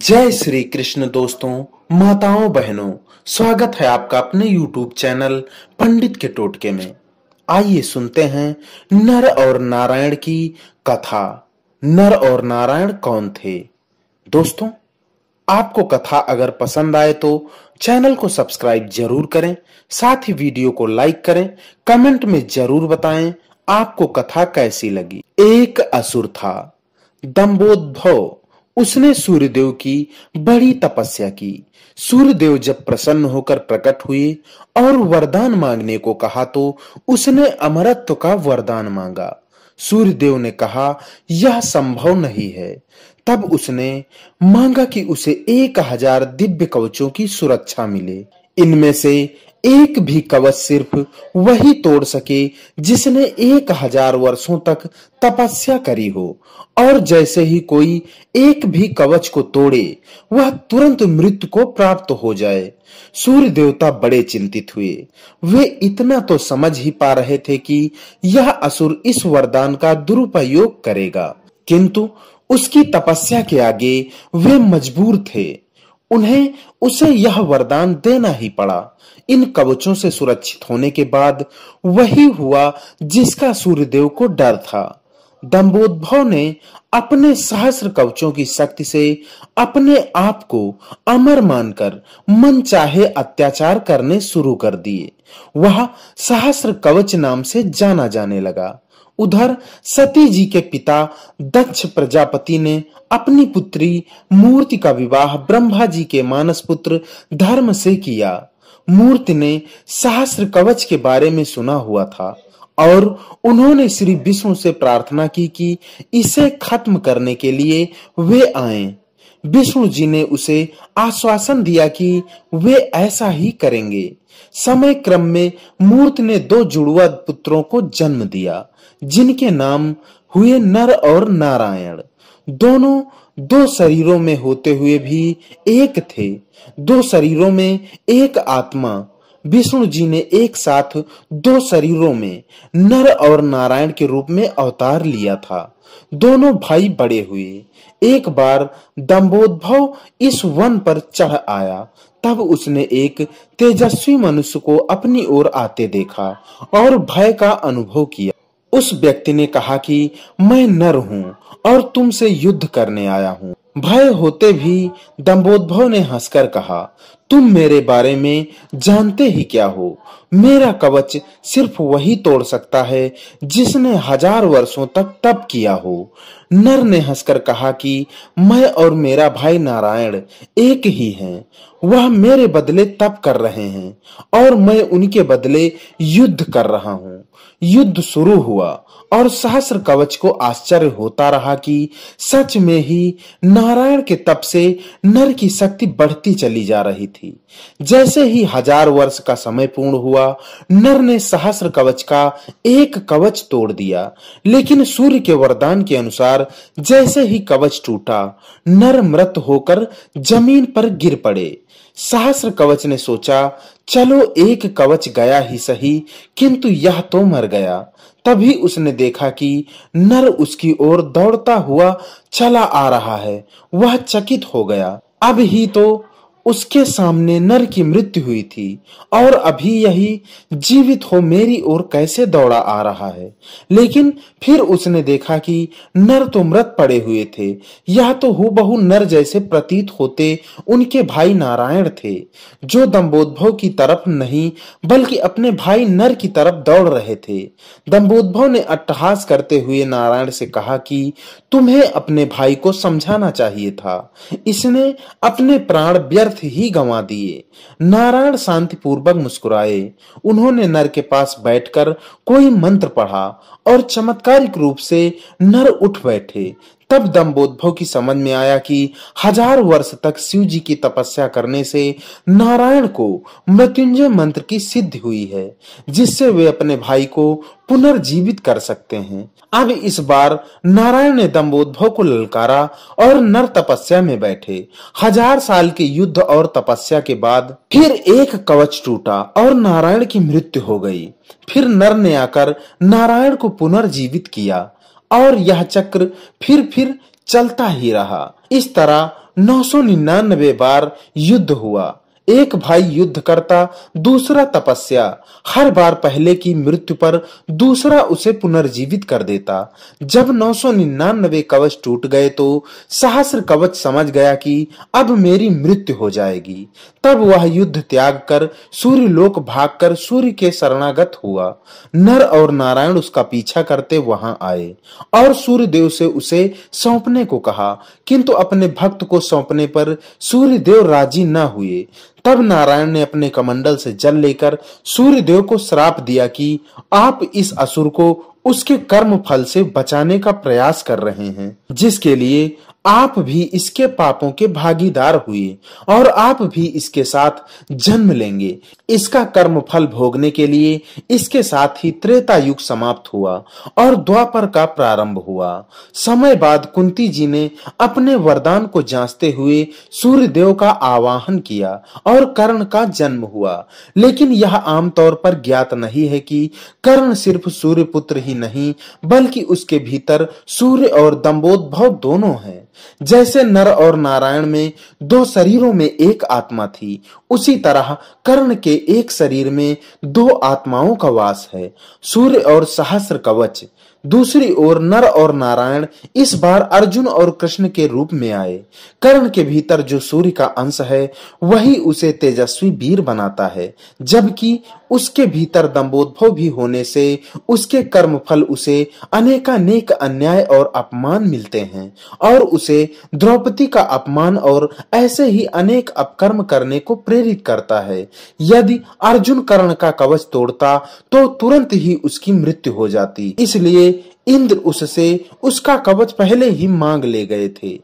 जय श्री कृष्ण दोस्तों, माताओं बहनों, स्वागत है आपका अपने YouTube चैनल पंडित के टोटके में। आइए सुनते हैं नर और नारायण की कथा। नर और नारायण कौन थे? दोस्तों, आपको कथा अगर पसंद आए तो चैनल को सब्सक्राइब जरूर करें, साथ ही वीडियो को लाइक करें, कमेंट में जरूर बताएं आपको कथा कैसी लगी। एक असुर था, दंभोदभ। उसने सूर्यदेव की बड़ी तपस्या की। सूर्यदेव जब प्रसन्न होकर प्रकट हुए और वरदान मांगने को कहा तो उसने अमरत्व का वरदान मांगा। सूर्यदेव ने कहा यह संभव नहीं है। तब उसने मांगा कि उसे 1000 दिव्य कवचों की सुरक्षा मिले। इनमें से एक भी कवच सिर्फ वही तोड़ सके जिसने 1000 वर्षों तक तपस्या करी हो, और जैसे ही कोई एक भी कवच को तोड़े वह तुरंत मृत्यु को प्राप्त हो जाए। सूर्य देवता बड़े चिंतित हुए। वे इतना तो समझ ही पा रहे थे कि यह असुर इस वरदान का दुरुपयोग करेगा, किंतु उसकी तपस्या के आगे वे मजबूर थे। उन्हें उसे यह वरदान देना ही पड़ा। इन कवचों से सुरक्षित होने के बाद वही हुआ जिसका सूर्यदेव को डर था। दंभोदभ ने अपने सहस्र कवचों की शक्ति से अपने आप को अमर मानकर मन चाहे अत्याचार करने शुरू कर दिए। वह सहस्र कवच नाम से जाना जाने लगा। उधर सती जी के पिता दक्ष प्रजापति ने अपनी पुत्री मूर्ति का विवाह ब्रह्मा जी के मानस पुत्र धर्म से किया। मूर्ति ने सहस्र कवच के बारे में सुना हुआ था और उन्होंने श्री विष्णु से प्रार्थना की कि इसे खत्म करने के लिए वे आएं। विष्णु जी ने उसे आश्वासन दिया कि वे ऐसा ही करेंगे। समय क्रम में मूर्ति ने 2 जुड़वा पुत्रों को जन्म दिया, जिनके नाम हुए नर और नारायण। दोनों 2 शरीरों में होते हुए भी एक थे। 2 शरीरों में एक आत्मा। विष्णु जी ने एक साथ 2 शरीरों में नर और नारायण के रूप में अवतार लिया था। दोनों भाई बड़े हुए। एक बार दंभोदभ इस वन पर चढ़ आया। तब उसने एक तेजस्वी मनुष्य को अपनी ओर आते देखा और भय का अनुभव किया। उस व्यक्ति ने कहा कि मैं नर हूँ और तुमसे युद्ध करने आया हूँ। भय होते भी दंभोदभ ने हंसकर कहा, तुम मेरे बारे में जानते ही क्या हो? मेरा कवच सिर्फ वही तोड़ सकता है जिसने 1000 वर्षों तक तप किया हो। नर ने हंसकर कहा कि मैं और मेरा भाई नारायण एक ही हैं। वह मेरे बदले तप कर रहे हैं और मैं उनके बदले युद्ध कर रहा हूँ। युद्ध शुरू हुआ और सहस्र कवच को आश्चर्य होता रहा कि सच में ही नारायण के तप से नर की शक्ति बढ़ती चली जा रही थी। जैसे ही 1000 वर्ष का समय पूर्ण हुआ, नर ने सहस्र कवच का एक कवच तोड़ दिया, लेकिन सूर्य के वरदान के अनुसार जैसे ही कवच टूटा, नर मृत होकर जमीन पर गिर पड़े। सहस्र कवच ने सोचा, चलो एक कवच गया ही सही, किंतु यह तो मर गया। तभी उसने देखा कि नर उसकी ओर दौड़ता हुआ चला आ रहा है। वह चकित हो गया। अब ही तो उसके सामने नर की मृत्यु हुई थी और अभी यही जीवित हो मेरी ओर कैसे दौड़ा आ रहा है। लेकिन फिर उसने देखा कि नर तो मृत पड़े हुए थे। यह तो हूबहू नर जैसे प्रतीत होते उनके भाई नारायण थे, जो दंभोदभ की तरफ नहीं बल्कि अपने भाई नर की तरफ दौड़ रहे थे। दंभोदभ ने अट्टहास करते हुए नारायण से कहा कि तुम्हें अपने भाई को समझाना चाहिए था, इसने अपने प्राण व्यर्थ ही गंवा दिए। नारायण शांतिपूर्वक मुस्कुराए। उन्होंने नर के पास बैठकर कोई मंत्र पढ़ा और चमत्कारिक रूप से नर उठ बैठे। तब दंभोदभ की समझ में आया कि 1000 वर्ष तक शिव जी की तपस्या करने से नारायण को मृत्युंजय मंत्र की सिद्धि हुई है, जिससे वे अपने भाई को पुनर्जीवित कर सकते हैं। अब इस बार नारायण ने दंभोदभ को ललकारा और नर तपस्या में बैठे। 1000 साल के युद्ध और तपस्या के बाद फिर एक कवच टूटा और नारायण की मृत्यु हो गई। फिर नर ने आकर नारायण को पुनर्जीवित किया और यह चक्र फिर चलता ही रहा। इस तरह 999 बार युद्ध हुआ। एक भाई युद्ध करता, दूसरा तपस्या। हर बार पहले की मृत्यु पर दूसरा उसे पुनर्जीवित कर देता। जब 999 कवच टूट गए तो सहस्र कवच समझ गया कि अब मेरी मृत्यु हो जाएगी। तब वह युद्ध त्याग कर सूर्य लोक भागकर सूर्य के शरणागत हुआ। नर और नारायण उसका पीछा करते वहां आए और सूर्य देव से उसे सौंपने को कहा, किंतु अपने भक्त को सौंपने पर सूर्य देव राजी न हुए। तब नारायण ने अपने कमंडल से जल लेकर सूर्य देव को श्राप दिया कि आप इस असुर को उसके कर्म फल से बचाने का प्रयास कर रहे हैं, जिसके लिए आप भी इसके पापों के भागीदार हुए और आप भी इसके साथ जन्म लेंगे। इसका कर्म फल भोगने के लिए इसके साथ ही त्रेता युग समाप्त हुआ और द्वापर का प्रारंभ हुआ। समय बाद कुंती जी ने अपने वरदान को जांचते हुए सूर्य देव का आवाहन किया और कर्ण का जन्म हुआ। लेकिन यह आमतौर पर ज्ञात नहीं है कि कर्ण सिर्फ सूर्य पुत्र ही नहीं, बल्कि उसके भीतर सूर्य और दंभोदभव दोनों हैं। जैसे नर और नारायण में दो शरीरों में एक आत्मा थी, उसी तरह कर्ण के एक शरीर में दो आत्माओं का वास है, सूर्य और सहस्र कवच। दूसरी ओर नर और नारायण इस बार अर्जुन और कृष्ण के रूप में आए। कर्ण के भीतर जो सूर्य का अंश है वही उसे तेजस्वी वीर बनाता है, जबकि उसके भीतर दंभोदभव भी होने से उसके कर्म फल उसे अनेकानेक अन्याय और अपमान मिलते हैं और उसे द्रौपदी का अपमान और ऐसे ही अनेक अपकर्म करने को प्रेरित करता है। यदि अर्जुन कर्ण का कवच तोड़ता तो तुरंत ही उसकी मृत्यु हो जाती, इसलिए इंद्र उससे उसका कवच पहले ही मांग ले गए थे।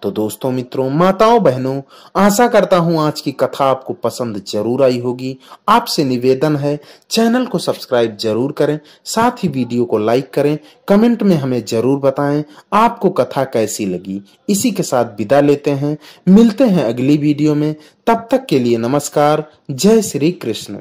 तो दोस्तों, मित्रों, माताओं, बहनों, आशा करता हूं आज की कथा आपको पसंद जरूर आई होगी। आपसे निवेदन है चैनल को सब्सक्राइब जरूर करें, साथ ही वीडियो को लाइक करें, कमेंट में हमें जरूर बताएं आपको कथा कैसी लगी। इसी के साथ विदा लेते हैं, मिलते हैं अगली वीडियो में। तब तक के लिए नमस्कार। जय श्री कृष्ण।